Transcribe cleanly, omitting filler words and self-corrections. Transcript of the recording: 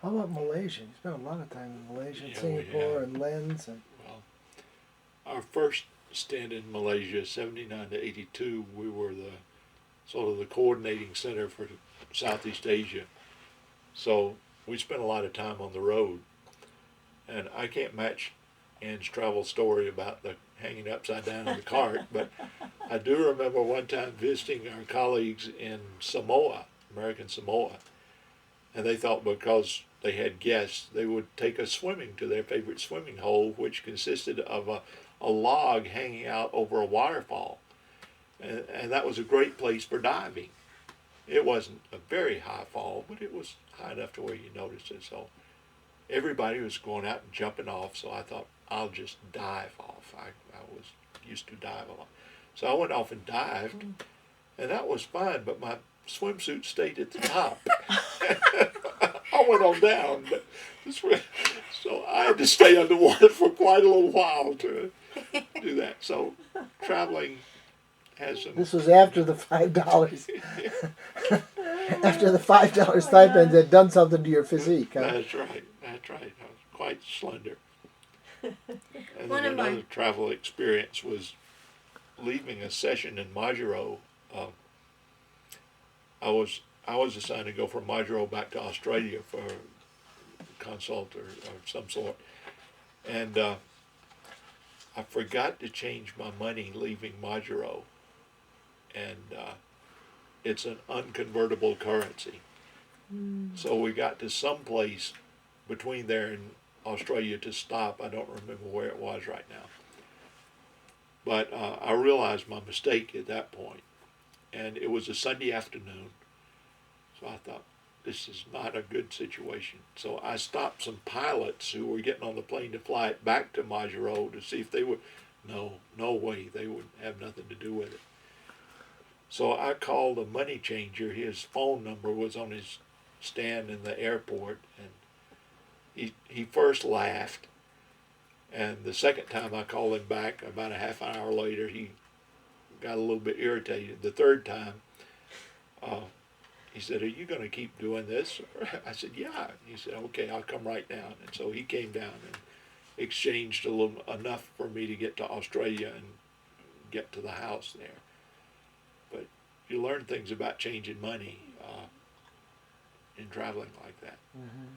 How about Malaysia? You spent a lot of time in Malaysia, and Yeah, Singapore, and Lens, and well, our first stint in Malaysia, 79 to 82, we were the sort of the coordinating center for Southeast Asia. So we spent a lot of time on the road. And I can't match Ann's travel story about the hanging upside down in the cart, but I do remember one time visiting our colleagues in Samoa, American Samoa, and they thought because they had guests, they would take us swimming to their favorite swimming hole, which consisted of a log hanging out over a waterfall. And that was a great place for diving. It wasn't a very high fall, but it was high enough to where you noticed it. So everybody was going out and jumping off, so I thought I'll just dive off. I was used to dive a lot. So I went off and dived, and that was fine, but my swimsuit stayed at the top. I went on down, but so I had to stay underwater for quite a little while to do that. So traveling has some. this was after the $5. After the $5 stipend had done something to your physique. Huh? That's right. That's right. I was quite slender. And One then of my- another travel experience was leaving a session in Majuro. I was assigned to go from Majuro back to Australia for a consult or some sort, and I forgot to change my money leaving Majuro, and it's an unconvertible currency. So we got to some place between there and Australia to stop. I don't remember where it was right now. But I realized my mistake at that point, and it was a Sunday afternoon. So I thought, this is not a good situation. So I stopped some pilots who were getting on the plane to fly it back to Majuro to see if they would. No way, they would have nothing to do with it. So I called a money changer. His phone number was on his stand in the airport, and he first laughed, and the second time I called him back, about a half an hour later, he got a little bit irritated. The third time, he said, "Are you going to keep doing this?" I said, "Yeah." He said, "Okay, I'll come right down." And so he came down and exchanged enough for me to get to Australia and get to the house there. But you learn things about changing money in traveling like that. Mm-hmm.